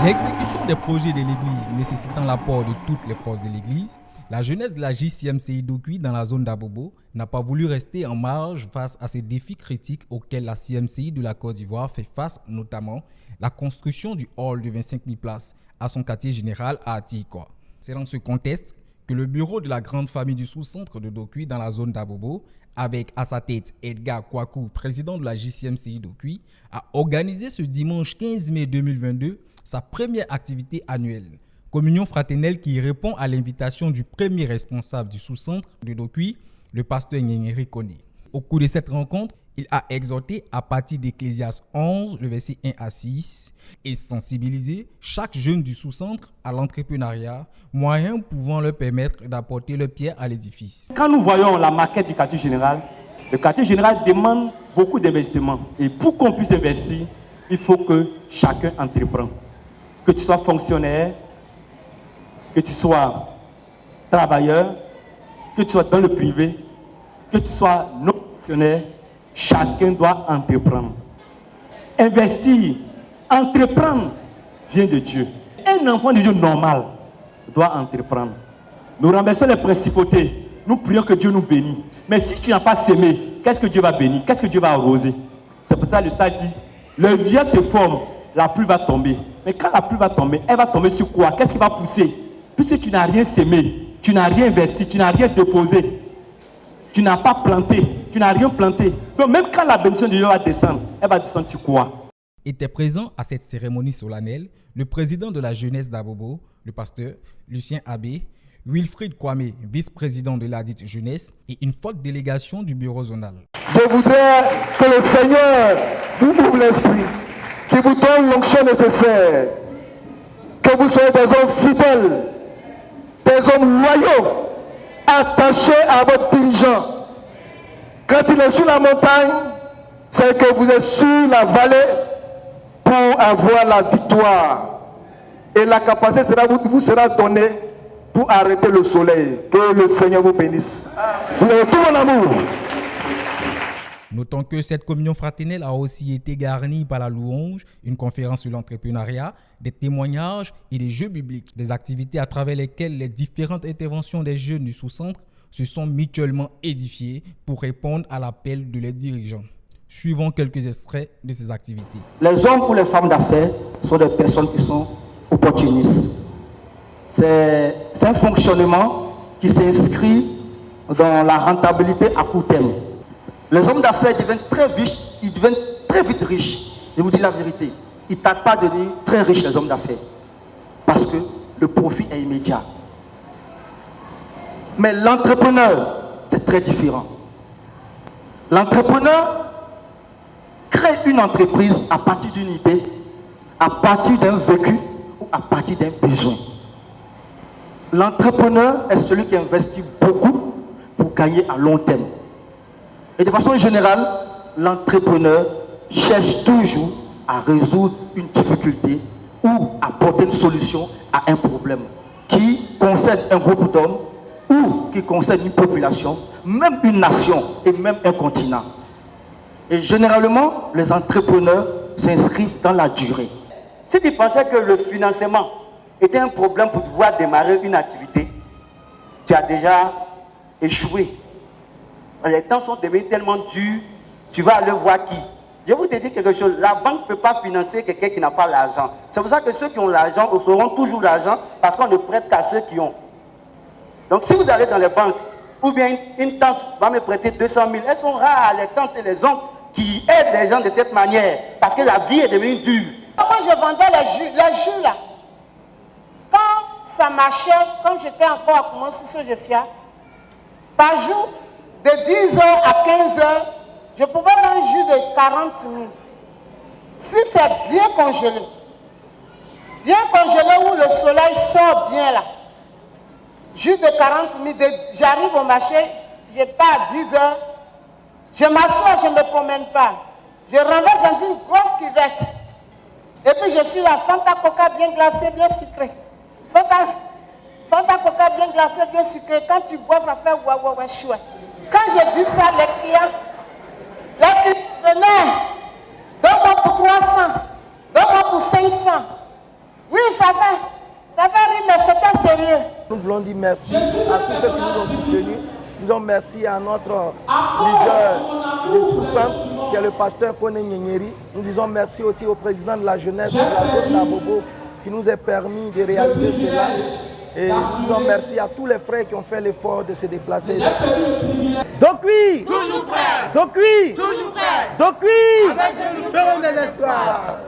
L'exécution des projets de l'Église nécessitant l'apport de toutes les forces de l'Église, la jeunesse de la JCMCI d'Okui dans la zone d'Abobo n'a pas voulu rester en marge face à ces défis critiques auxquels la CMCI de la Côte d'Ivoire fait face, notamment la construction du hall de 25 000 places à son quartier général à Atikwa. C'est dans ce contexte que le bureau de la grande famille du sous-centre de Dokui dans la zone d'Abobo, avec à sa tête Edgar Kwaku, président de la JCMCI d'Okui, a organisé ce dimanche 15 mai 2022 sa première activité annuelle, communion fraternelle qui répond à l'invitation du premier responsable du sous-centre de Dokui, le pasteur Nyengeri Kone. Au cours de cette rencontre, il a exhorté à partir d'Ecclésiaste 11, le verset 1 à 6, et sensibilisé chaque jeune du sous-centre à l'entrepreneuriat, moyen pouvant leur permettre d'apporter leur pierre à l'édifice. Quand nous voyons la maquette du quartier général, le quartier général demande beaucoup d'investissements. Et pour qu'on puisse investir, il faut que chacun entreprenne. Que tu sois fonctionnaire, que tu sois travailleur, que tu sois dans le privé, que tu sois non fonctionnaire, chacun doit entreprendre. Investir, entreprendre vient de Dieu. Un enfant de Dieu normal doit entreprendre. Nous renversons les principautés, nous prions que Dieu nous bénisse. Mais si tu n'as pas semé, qu'est-ce que Dieu va bénir? Qu'est-ce que Dieu va arroser? C'est pour ça que le sage dit, le vient se forme, la pluie va tomber. Mais quand la pluie va tomber, elle va tomber sur quoi? Qu'est-ce qui va pousser? Puisque tu n'as rien semé, tu n'as rien investi, tu n'as rien déposé, tu n'as pas planté, tu n'as rien planté. Donc même quand la bénédiction de Dieu va descendre, elle va descendre sur quoi? Était présent à cette cérémonie solennelle le président de la jeunesse d'Abobo, le pasteur Lucien Abbé, Wilfried Kwame, vice-président de la dite jeunesse, et une forte délégation du bureau zonal. Je voudrais que le Seigneur vous ouvre l'esprit, qu'il vous donne l'onction nécessaire, que vous soyez des hommes fidèles, des hommes loyaux, attachés à votre dirigeant. Quand il est sur la montagne, c'est que vous êtes sur la vallée pour avoir la victoire. Et la capacité vous sera donnée pour arrêter le soleil. Que le Seigneur vous bénisse. Vous avez tout mon amour. Notons que cette communion fraternelle a aussi été garnie par la louange, une conférence sur l'entrepreneuriat, des témoignages et des jeux bibliques, des activités à travers lesquelles les différentes interventions des jeunes du sous-centre se sont mutuellement édifiées pour répondre à l'appel de leurs dirigeants. Suivons quelques extraits de ces activités. Les hommes ou les femmes d'affaires sont des personnes qui sont opportunistes. C'est un fonctionnement qui s'inscrit dans la rentabilité à court terme. Les hommes d'affaires deviennent très riches, ils deviennent très vite riches. Je vous dis la vérité. Ils ne tardent pas de devenir très riches, les hommes d'affaires. Parce que le profit est immédiat. Mais l'entrepreneur, c'est très différent. L'entrepreneur crée une entreprise à partir d'une idée, à partir d'un vécu ou à partir d'un besoin. L'entrepreneur est celui qui investit beaucoup pour gagner à long terme. Et de façon générale, l'entrepreneur cherche toujours à résoudre une difficulté ou apporter une solution à un problème qui concerne un groupe d'hommes ou qui concerne une population, même une nation et même un continent. Et généralement, les entrepreneurs s'inscrivent dans la durée. Si tu pensais que le financement était un problème pour pouvoir démarrer une activité, tu as déjà échoué. Les temps sont devenus tellement durs, tu vas aller voir qui. Je vous te dis quelque chose, la banque ne peut pas financer quelqu'un qui n'a pas l'argent. C'est pour ça que ceux qui ont l'argent auront toujours l'argent parce qu'on ne prête qu'à ceux qui ont. Donc si vous allez dans les banques, ou bien une tante va me prêter 200 000, elles sont rares les tantes et les oncles qui aident les gens de cette manière parce que la vie est devenue dure. Moi je vendais les jus là. Quand ça marchait, quand j'étais encore à commencer sur Jefia, par jour, de 10h à 15h, je pouvais faire un jus de 40 000. Si c'est bien congelé où le soleil sort bien là, jus de 40 000, j'arrive au marché, je pars à 10h, je m'assois, je ne me promène pas. Je renverse dans une grosse cuvette. Et puis je suis là, Fanta Coca bien glacé, bien sucré. Fanta Coca bien glacé, bien sucré. Quand tu bois, ça fait ouais, chouette. Quand je dis ça, les clients venaient, donne-moi pour 300, donne-moi pour 500. Oui, voulons dire merci à tous ceux qui nous ont soutenus. Nous disons merci à notre leader du sous-centre, qui est le pasteur Kone Nyenyeri. Nous disons merci aussi au président de la jeunesse de la zone d'Abobo, qui nous a permis de réaliser cela. Et nous disons merci à tous les frères qui ont fait l'effort de se déplacer. Donc oui, toujours prêt. Donc oui, toujours prêt. Donc oui, avec ferons de l'espoir.